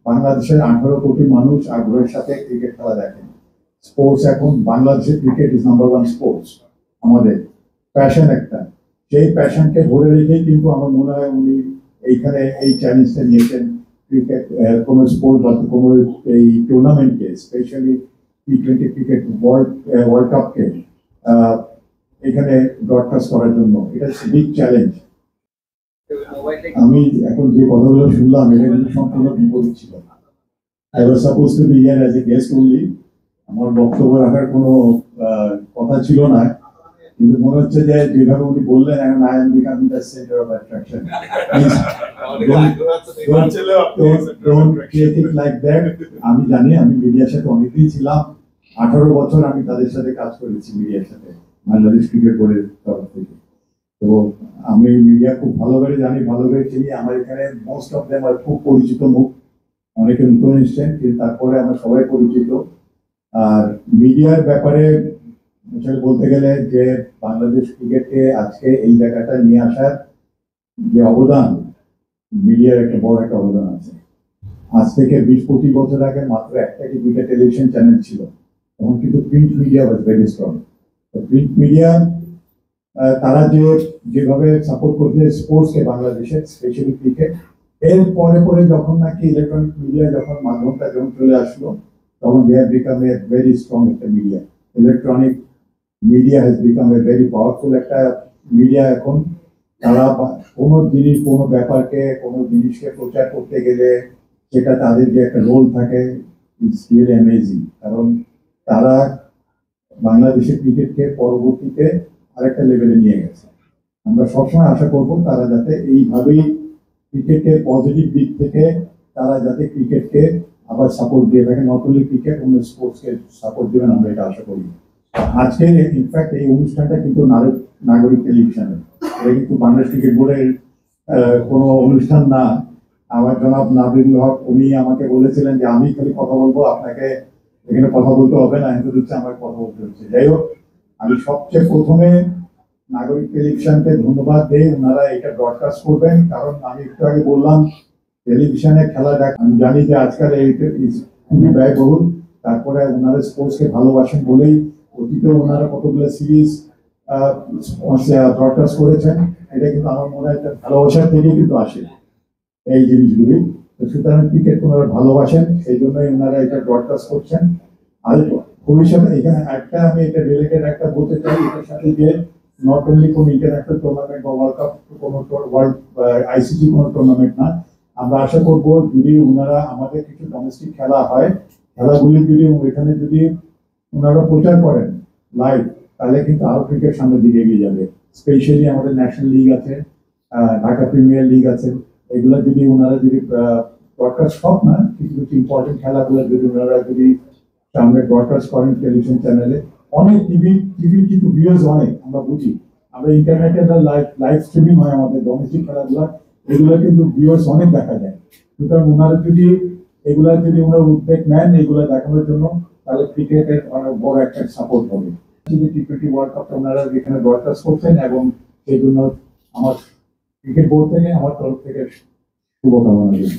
বাংলাদেশের 18 কোটি মানুষ আগ্রহের সাথে ক্রিকেট খেলা দেখেন। স্পোর্টস এখন বাংলাদেশের ক্রিকেট ইজ নাম্বার 1 স্পোর্টস। আমাদের প্যাশন একটা, সেই প্যাশনকে ধরে রেখেই কিন্তু আমার মনে হয় উনি এইখানে এই চ্যালেঞ্জটা নিয়েছেন। ক্রিকেট কোনো স্পোর্ট বা কোনো এই টুর্নামেন্টকে, স্পেশালি T20 ক্রিকেট ওয়ার্ল্ড কাপকে এখানে ব্রডকাস্ট করার জন্য। এটা বিগ চ্যালেঞ্জ। আমি এখন যে কথাগুলো শুনলাম এটা কিন্তু সম্পূর্ণ বিপরীত ছিল। I was supposed to be here as a guest only. আমার বক্তব্য রাখার কোনো কথা ছিল না, কিন্তু মনে হচ্ছে যে যেভাবে উনি বললেন এখন I am becoming the center of attraction. Don't take it like that. আমি জানি, আমি মিডিয়ার সাথে অনেকদিন ছিলাম, 18 বছর আমি তাদের সাথে কাজ করেছি মিডিয়ার সাথে, বাংলাদেশ ক্রিকেট বোর্ডের তরফ থেকে। তো আমি মিডিয়া খুব ভালো করে জানি, ভালো করে চিনি। আমার এখানে মোস্ট অফ দেম আর খুব পরিচিত মুখ, অনেকে নতুন এসছেন কিন্তু তারপরে আমরা সবাই পরিচিত। আর মিডিয়ার ব্যাপারে বলতে গেলে যে বাংলাদেশ ক্রিকেটকে আজকে এই জায়গাটা নিয়ে আসার যে অবদান, মিডিয়ার একটা বড় একটা অবদান আছে। আজ থেকে 20-25 বছর আগে মাত্র একটা কি দুইটা টেলিভিশন চ্যানেল ছিল, তখন কিন্তু print media was very strong. তো প্রিন্ট মিডিয়া তারা যেভাবে সাপোর্ট করছে স্পোর্টসকে বাংলাদেশে, স্পেশালি ক্রিকেট, এর পরে পরে যখন নাকি ইলেকট্রনিক মিডিয়া যখন মাধ্যমটা যখন চলে আসলো, তখন they have become a very strong একটা media. Electronic media has become a very powerful একটা মিডিয়া। এখন তারা কোনো জিনিস, কোনো ব্যাপারকে, কোনো জিনিসকে প্রচার করতে গেলে সেটা তাদের যে একটা রোল থাকে, ইটস রিয়েলি অ্যামেজিং। কারণ তারা বাংলাদেশের ক্রিকেটকে পরবর্তীতে আরেকটা লেভেলে নিয়ে গেছে। আমরা সবসময় আশা করব তারা যাতে এইভাবেই ক্রিকেটের পজিটিভ দিক থেকে তারা যাতে ক্রিকেটকে আবার সাপোর্ট দিয়ে থাকে, নট অনলি ক্রিকেট, অন্য স্পোর্টসকে সাপোর্ট দেবেন, আমরা এটা আশা করি। আজকে ইনফ্যাক্ট এই অনুষ্ঠানটা কিন্তু নাগরিক টেলিভিশনের, এটা কিন্তু বাংলাদেশ ক্রিকেট বোর্ডের কোনো অনুষ্ঠান না। আমার জনাব নাবিল হক উনি আমাকে বলেছিলেন যে আমি খালি কথা বলবো, আপনাকে এখানে কথা বলতে হবে না, কিন্তু হচ্ছে আমার কথা বলতে হচ্ছে। যাই হোক, আমি সবচেয়ে প্রথমে নাগরিক টেলিভিশনকে ধন্যবাদ দেই, ওনারা এটা ব্রডকাস্ট করবেন। কারণ আমি একটু আগে বললাম টেলিভিশনে খেলা দেখ, আমি জানি যে আজকাল এইটা খুবই ব্যয়বহুল। তারপরে ওনারা স্পোর্টসকে ভালোবাসেন বলেই অতীতে ওনারা কতগুলো সিরিজ ব্রডকাস্ট করেছেন। এটা কিন্তু আমার মনে হয় ভালোবাসার থেকে কিন্তু আসে এই জিনিসগুলি। তো সুতরাং ক্রিকেট ওনারা ভালোবাসেন, সেই জন্যই ওনারা এটা ব্রডকাস্ট করছেন। আর ভবিষ্যতে এখানে একটা আমি এটা রিলেটেড একটা বলতে চাই, এটার সাথে যে নট অনলি কোন ইন্টারন্যাশনাল টুর্নামেন্ট বা ওয়ার্ল্ড কাপ, কোনো ওয়ার্ল্ড আইসিসি কোনো টুর্নামেন্ট না, আমরা আশা করব যদি ওনারা আমাদের কিছু ডোমেস্টিক খেলা হয়, খেলাগুলি যদি এখানে যদি ওনারা প্রচার করেন লাইভ, তাহলে কিন্তু আরো ক্রিকেট সামনের দিকে এগিয়ে যাবে। স্পেশালি আমাদের ন্যাশনাল লিগ আছে, ঢাকা প্রিমিয়ার লিগ আছে, এগুলো যদি ওনারা যদি ব্রডকাস্ট, সব না, কিছু কিছু ইম্পর্টেন্ট খেলাগুলো যদি ওনারা যদি সামনে ব্রডকাস্ট করেন টেলিভিশন চ্যানেলে, অনেক টিভি কিন্তু ভিউয়ার্স অনেক, আমরা বুঝি, আমরা ইন্টারনেটে লাইভ স্ট্রিমিং হয় আমাদের ডোমেস্টিক খেলাধুলা, এগুলো কিন্তু ভিউয়ার্স অনেক দেখা যায়। সুতরাং ওনারা যদি এগুলা যদি ওনারা উদ্যোগ নেন এগুলো দেখানোর জন্য, তাহলে ক্রিকেটের অনেক বড় একটা সাপোর্ট হবে। T20 ওয়ার্ল্ড কাপটা ওনারা এখানে ব্রডকাস্ট করছেন, এবং সেই জন্য আমার ক্রিকেট বোর্ড থেকে, আমার তরফ থেকে শুভকামনা রইল।